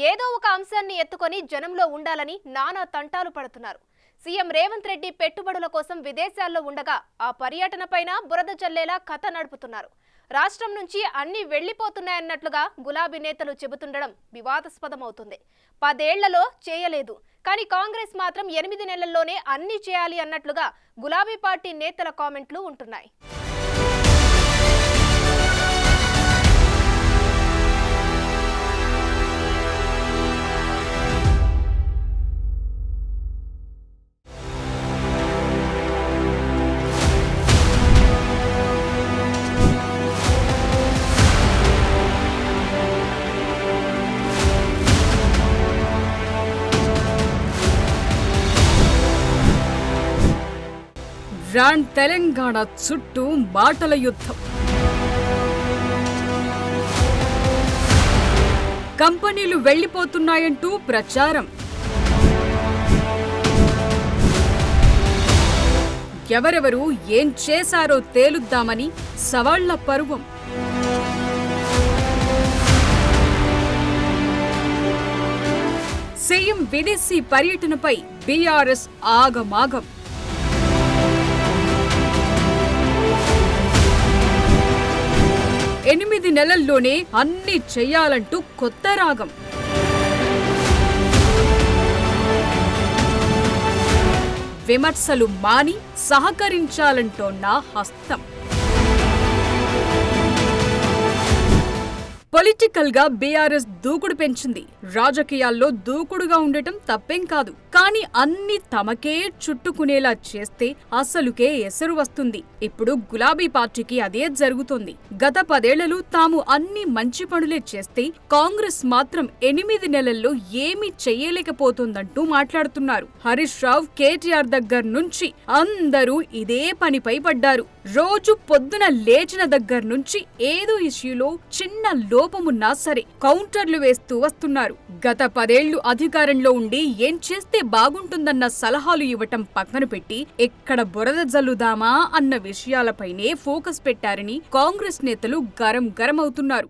ఏదో ఒక అంశాన్ని ఎత్తుకొని జనంలో ఉండాలని నానా తంటాలు పడుతున్నారు. సీఎం రేవంత్ రెడ్డి పెట్టుబడుల కోసం విదేశాల్లో ఉండగా ఆ పర్యటనపైన బురద జల్లేలా కథ నడుపుతున్నారు. రాష్ట్రం నుంచి అన్ని వెళ్లిపోతున్నాయన్నట్లుగా గులాబీ నేతలు చెబుతుండడం వివాదాస్పదమవుతుంది. 10 ఏళ్లలో చేయలేదు, కానీ కాంగ్రెస్ మాత్రం 8 నెలల్లోనే అన్ని చేయాలి అన్నట్లుగా గులాబీ పార్టీ నేతల కామెంట్లు ఉంటున్నాయి. బ్రాండ్ తెలంగాణ చుట్టూ మాటల యుద్ధం. కంపెనీలు వెళ్లిపోతున్నాయంటూ ప్రచారం. ఎవరెవరు ఏం చేశారో తేలుద్దామని సవాళ్ల పర్వం. సీఎం విదేశీ పర్యటనపై బీఆర్ఎస్ ఆగమాగం. ఎనిమిది నెలల్లోనే అన్ని చెయ్యాలంటూ కొత్త రాగం. విమర్శలు మాని సహకరించాలంటోన్న హస్తం. పొలిటికల్ గా బీఆర్ఎస్ దూకుడు పెంచింది. రాజకీయాల్లో దూకుడుగా ఉండటం తప్పేం కాదు, కానీ అన్ని తమకే చుట్టుకునేలా చేస్తే అసలుకే ఎసరు వస్తుంది. ఇప్పుడు గులాబీ పార్టీకి అదే జరుగుతోంది. గత 10 ఏళ్లలో తాము అన్ని మంచి పనులే చేస్తే కాంగ్రెస్ మాత్రం 8 నెలల్లో ఏమీ చెయ్యలేకపోతోందంటూ మాట్లాడుతున్నారు. హరీష్ రావు, కేటీఆర్ దగ్గర నుంచి అందరూ ఇదే పనిపై పడ్డారు. రోజు పొద్దున లేచిన దగ్గర నుంచి ఏదో ఇష్యూలో చిన్న లోపమున్నా సరే కౌంటర్లు వేస్తూ వస్తున్నారు. గత 10 ఏళ్లు అధికారంలో ఉండి ఏం చేస్తే బాగుంటుందన్న సలహాలు ఇవ్వటం పక్కన పెట్టి ఎక్కడ బురద జల్లుదామా అన్న విషయాలపైనే ఫోకస్ పెట్టారని కాంగ్రెస్ నేతలు గరం అవుతున్నారు.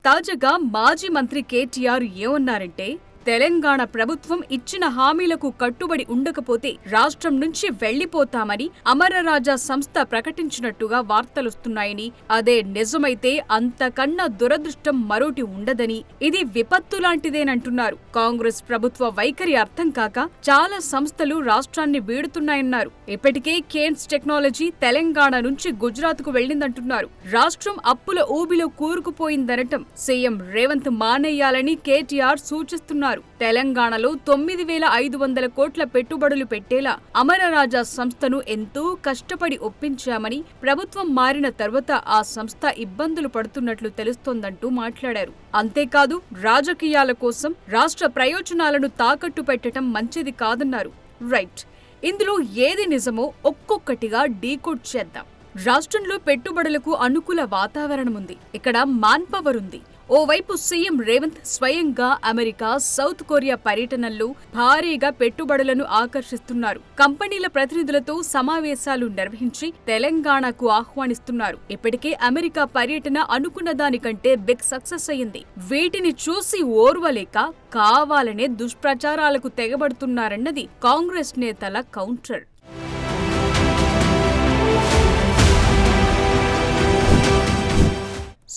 తాజాగా మాజీ మంత్రి కేటీఆర్ ఏమన్నారంటే, తెలంగాణ ప్రభుత్వం ఇచ్చిన హామీలకు కట్టుబడి ఉండకపోతే రాష్ట్రం నుంచి వెళ్లిపోతామని అమరరాజా సంస్థ ప్రకటించినట్టుగా వార్తలొస్తున్నాయని, అదే నిజమైతే అంతకన్నా దురదృష్టం మరోటి ఉండదని, ఇది విపత్తు లాంటిదేనంటున్నారు. కాంగ్రెస్ ప్రభుత్వ వైఖరి అర్థం కాక చాలా సంస్థలు రాష్ట్రాన్ని వీడుతున్నాయన్నారు. ఇప్పటికే కేన్స్ టెక్నాలజీ తెలంగాణ నుంచి గుజరాత్ కు వెళ్లిందంటున్నారు. రాష్ట్రం అప్పుల ఊబిలో కూరుకుపోయిందనటం సీఎం రేవంత్ మానేయాలని కేటీఆర్ సూచిస్తున్నారు. తెలంగాణలో 9,500 కోట్ల పెట్టుబడులు పెట్టేలా అమరరాజా సంస్థను ఎంతో కష్టపడి ఒప్పించామని, ప్రభుత్వం మారిన తర్వాత ఆ సంస్థ ఇబ్బందులు పడుతున్నట్లు తెలుస్తోందంటూ మాట్లాడారు. అంతేకాదు, రాజకీయాల కోసం రాష్ట్ర ప్రయోజనాలను తాకట్టు పెట్టడం మంచిది కాదన్నారు. రైట్, ఇందులో ఏది నిజమో ఒక్కొక్కటిగా డీకోడ్ చేద్దాం. రాష్ట్రంలో పెట్టుబడులకు అనుకూల వాతావరణం ఉంది. ఇక్కడ మాన్ పవర్ ఉంది. ఓవైపు సీఎం రేవంత్ స్వయంగా అమెరికా, సౌత్ కొరియా పర్యటనల్లో భారీగా పెట్టుబడులను ఆకర్షిస్తున్నారు. కంపెనీల ప్రతినిధులతో సమావేశాలు నిర్వహించి తెలంగాణకు ఆహ్వానిస్తున్నారు. ఇప్పటికే అమెరికా పర్యటన అనుకున్న దానికంటే బిగ్ సక్సెస్ అయింది. వీటిని చూసి ఓర్వలేక కావాలనే దుష్ప్రచారాలకు తెగబడుతున్నారన్నది కాంగ్రెస్ నేతల కౌంటర్.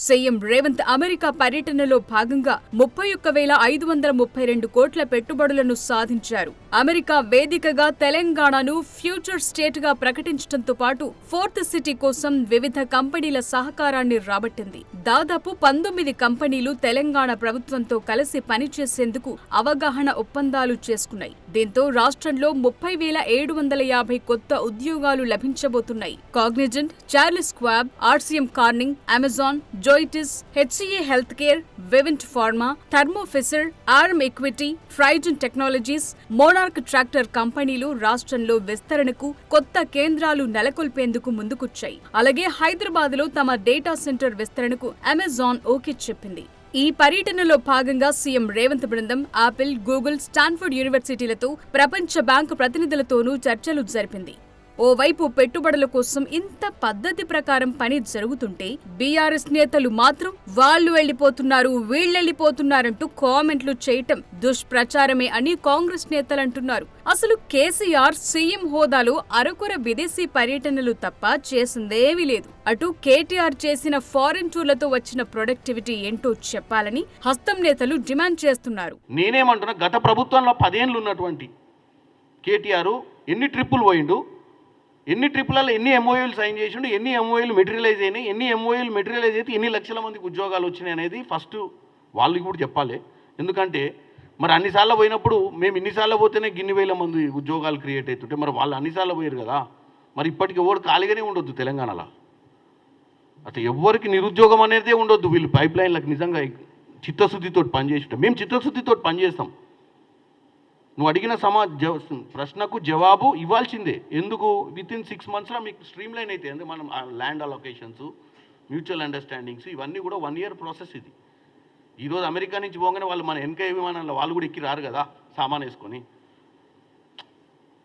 సీఎం రేవంత్ అమెరికా పర్యటనలో భాగంగా 31,532 కోట్ల పెట్టుబడులను సాధించారు. అమెరికా వేదికగా తెలంగాణను ఫ్యూచర్ స్టేట్ గా ప్రకటించడంతో పాటు 4th సిటీ కోసం వివిధ కంపెనీల సహకారాన్ని రాబట్టింది. దాదాపు 19 కంపెనీలు తెలంగాణ ప్రభుత్వంతో కలిసి పనిచేసేందుకు అవగాహన ఒప్పందాలు చేసుకున్నాయి. దీంతో రాష్ట్రంలో 30,750 కొత్త ఉద్యోగాలు లభించబోతున్నాయి. Cognizant, Charles Schwab, RCM Corning, Amazon, Zoetis, HCA health care, Vivint pharma, Thermo Fisher, Aurum equity, ఫ్రైజన్ టెక్నాలజీస్, మోనార్క్ ట్రాక్టర్ కంపెనీలు రాష్ట్రంలో విస్తరణకు కొత్త కేంద్రాలు నెలకొల్పేందుకు ముందుకొచ్చాయి. అలాగే హైదరాబాద్ లో తమ డేటా సెంటర్ విస్తరణకు అమెజాన్ ఓకే చెప్పింది. ఈ పర్యటనలో భాగంగా సీఎం రేవంత్ బృందం యాపిల్, గూగుల్, స్టాన్ఫర్డ్ యూనివర్సిటీలతో, ప్రపంచ బ్యాంకు ప్రతినిధులతోనూ చర్చలు జరిపింది. ఓవైపు పెట్టుబడుల కోసం ఇంత పద్ధతి ప్రకారం పని జరుగుతుంటే బీఆర్ఎస్ నేతలు మాత్రం వాళ్ళు వెళ్లిపోతున్నారు వీళ్ళెళ్లిపోతున్నారంటూ కామెంట్లు చేయటం దుష్ప్రచారమే అని కాంగ్రెస్ నేతలు అంటున్నారు. అసలు కేసీఆర్ సీఎం హోదాలో అరకొర విదేశీ పర్యటనలు తప్ప చేసిందేమీ లేదు. అటు కేటీఆర్ చేసిన ఫారెన్ టూర్లతో వచ్చిన ప్రొడక్టివిటీ ఏంటో చెప్పాలని హస్తం నేతలు డిమాండ్ చేస్తున్నారు. నేనేమంటున్నా, గత ప్రభుత్వంలో 10 ఏళ్ళు ఉన్నటువంటి కేటీఆర్ ఎన్ని ట్రిప్పులు పోయిండు, ఎన్ని ట్రిప్పులలో ఎన్ని ఎంఓయూలు సైన్ చేసిండు, ఎన్ని ఎంఓయూలు మెటీరియలైజ్ అయినాయి, ఎన్ని ఎంఓయూలు మెటీరియలైజ్ అయితే ఎన్ని లక్షల మందికి ఉద్యోగాలు వచ్చినాయి అనేది ఫస్ట్ వాళ్ళకి కూడా చెప్పాలి. ఎందుకంటే మరి అన్నిసార్లు పోయినప్పుడు మేము ఇన్నిసార్లు పోతేనే గిన్ని వేల మంది ఉద్యోగాలు క్రియేట్ అవుతుంటే మరి వాళ్ళు అన్నిసార్లు పోయారు కదా, మరి ఇప్పటికి ఎవరు ఖాళీగానే ఉండొద్దు తెలంగాణలో. అసలు ఎవరికి నిరుద్యోగం అనేదే ఉండొద్దు. వీళ్ళు పైప్ లైన్లకు నిజంగా చిత్తశుద్ధితో పనిచేస్తుంటాం. మేము చిత్తశుద్ధితో పనిచేస్తాం. నువ్వు అడిగిన ప్రశ్నకు జవాబు ఇవ్వాల్సిందే. ఎందుకు వితిన్ 6 monthsలో మీకు స్ట్రీమ్ లైన్ అయితే ఎందుకు మనం ల్యాండ్ అలొకేషన్స్, మ్యూచువల్ అండర్స్టాండింగ్స్ ఇవన్నీ కూడా 1 year ప్రాసెస్. ఇది ఈరోజు అమెరికా నుంచి పోగానే వాళ్ళు మన వెనక విమానంలో వాళ్ళు కూడా ఎక్కి రారు కదా సామాన్ వేసుకొని.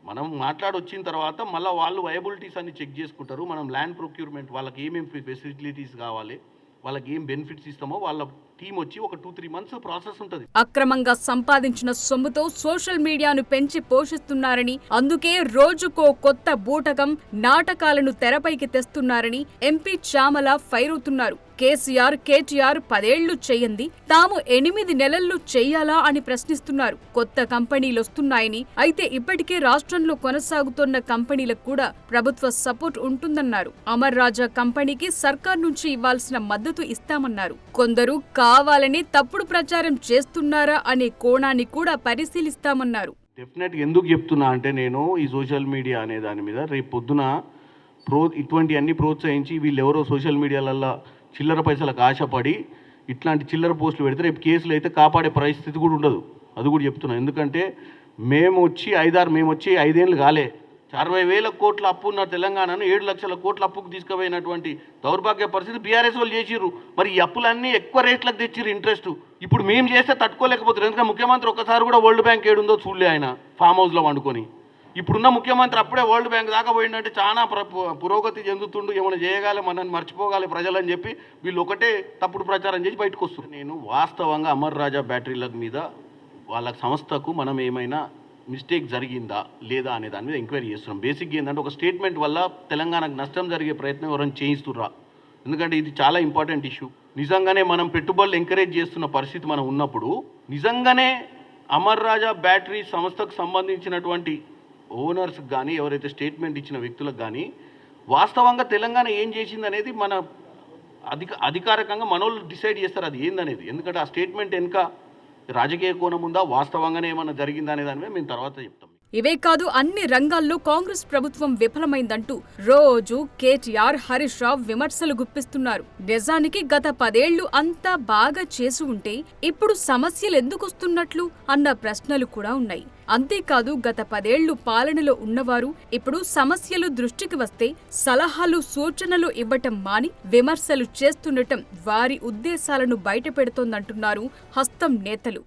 మనం మాట్లాడొచ్చిన తర్వాత మళ్ళీ వాళ్ళు వయబిలిటీస్ అన్ని చెక్ చేసుకుంటారు. మనం ల్యాండ్ ప్రొక్యూర్మెంట్ వాళ్ళకి ఏమేమి ఫెసిలిటీస్ కావాలి, వాళ్ళకి ఏం బెనిఫిట్స్ ఇస్తామో వాళ్ళ టీం వచ్చి ఒక 2-3 months ప్రాసెస్ ఉంటుంది. అక్రమంగా సంపాదించిన సొమ్ముతో సోషల్ మీడియాను పెంచి పోషిస్తున్నారని, అందుకే రోజుకో కొత్త బూటకం నాటకాలను తెరపైకి తెస్తున్నారని ఎంపీ చామల ఫైర్ అవుతున్నారు. కేటీఆర్ 10 ఏళ్లు చెయ్యంది తాము 8 నెలల్లో చెయ్యాలా అని ప్రశ్నిస్తున్నారు. కొత్త కంపెనీలు వస్తున్నాయని, అయితే ఇప్పటికే రాష్ట్రంలో కొనసాగుతున్న కంపెనీలకు కూడా ప్రభుత్వ సపోర్ట్ ఉంటుందన్నారు. అమర్ రాజా కంపెనీకి సర్కార్ నుంచి ఇవ్వాల్సిన మద్దతు ఇస్తామన్నారు. కొందరు కావాలని తప్పుడు ప్రచారం చేస్తున్నారా అనే కోణాన్ని కూడా పరిశీలిస్తామన్నారు. డెఫినెట్గా ఎందుకు చెప్తున్నా అంటే, నేను ఈ సోషల్ మీడియా అనే దాని మీద రేపు పొద్దున ఇటువంటి అన్ని ప్రోత్సహించి వీళ్ళు ఎవరో సోషల్ మీడియాలల్లో చిల్లర పైసలకు ఆశపడి ఇట్లాంటి చిల్లర పోస్టులు పెడితే రేపు కేసులు అయితే కాపాడే పరిస్థితి కూడా ఉండదు. అది కూడా చెప్తున్నాను. ఎందుకంటే మేము వచ్చి 5 ఏళ్ళు కాలే, 60,000 కోట్ల అప్పు ఉన్న తెలంగాణను 7 లక్షల కోట్ల అప్పుకు తీసుకుపోయినటువంటి దౌర్భాగ్య పరిస్థితి బీఆర్ఎస్ వాళ్ళు చేసిర్రు. మరి ఈ అప్పులన్నీ ఎక్కువ రేట్లకు తెచ్చిర్రు ఇంట్రెస్ట్. ఇప్పుడు మేము చేస్తే తట్టుకోలేకపోతారు. ఎందుకంటే ముఖ్యమంత్రి ఒకసారి కూడా వరల్డ్ బ్యాంక్ ఏడుందో చూడలే, ఆయన ఫామ్ హౌస్లో వండుకొని. ఇప్పుడున్న ముఖ్యమంత్రి అప్పుడే వరల్డ్ బ్యాంక్ దాకా పోయిందంటే చాలా పురోగతి చెందుతుండు, ఏమైనా చేయగాలి, మనల్ని మర్చిపోగాలి ప్రజలని చెప్పి వీళ్ళు ఒకటే తప్పుడు ప్రచారం చేసి బయటకు వస్తుంది. నేను వాస్తవంగా అమర్ రాజా బ్యాటరీల మీద వాళ్ళ సంస్థకు మనం ఏమైనా మిస్టేక్ జరిగిందా లేదా అనే దాని మీద ఎంక్వైరీ చేస్తున్నాం. బేసిక్గా ఏంటంటే ఒక స్టేట్మెంట్ వల్ల తెలంగాణకు నష్టం జరిగే ప్రయత్నం ఎవరైనా చేయిస్తుర్రా, ఎందుకంటే ఇది చాలా ఇంపార్టెంట్ ఇష్యూ. నిజంగానే మనం పెట్టుబడులు ఎంకరేజ్ చేస్తున్న పరిస్థితి మనం ఉన్నప్పుడు నిజంగానే అమర్ రాజా బ్యాటరీ సంస్థకు సంబంధించినటువంటి ఓనర్స్కి కానీ ఎవరైతే స్టేట్మెంట్ ఇచ్చిన వ్యక్తులకు కానీ వాస్తవంగా తెలంగాణ ఏం చేసింది అనేది మన అధికారికంగా మనోళ్ళు డిసైడ్ చేస్తారు అది ఏందనేది. ఎందుకంటే ఆ స్టేట్మెంట్ వెనుక రాజకీయ కోణం ఉందా, వాస్తవంగానే ఏమన్నా జరిగిందా అనే దాని మీద మేము తర్వాత చెప్తాం. ఇవే కాదు, అన్ని రంగాల్లో కాంగ్రెస్ ప్రభుత్వం విఫలమైందంటూ రోజు కేటీఆర్, హరీష్ రావు విమర్శలు గుప్పిస్తున్నారు. నిజానికి గత 10 ఏళ్లు అంతా బాగా చేసి ఉంటే ఇప్పుడు సమస్యలు ఎందుకొస్తున్నట్లు అన్న ప్రశ్నలు కూడా ఉన్నాయి. అంతేకాదు, గత 10 ఏళ్లు పాలనలో ఉన్నవారు ఇప్పుడు సమస్యలు దృష్టికి వస్తే సలహాలు, సూచనలు ఇవ్వటం మాని విమర్శలు చేస్తుండటం వారి ఉద్దేశాలను బయటపెడుతోందంటున్నారు హస్తం నేతలు.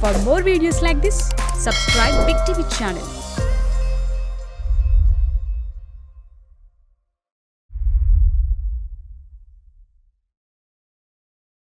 For more videos like this, subscribe Big TV channel.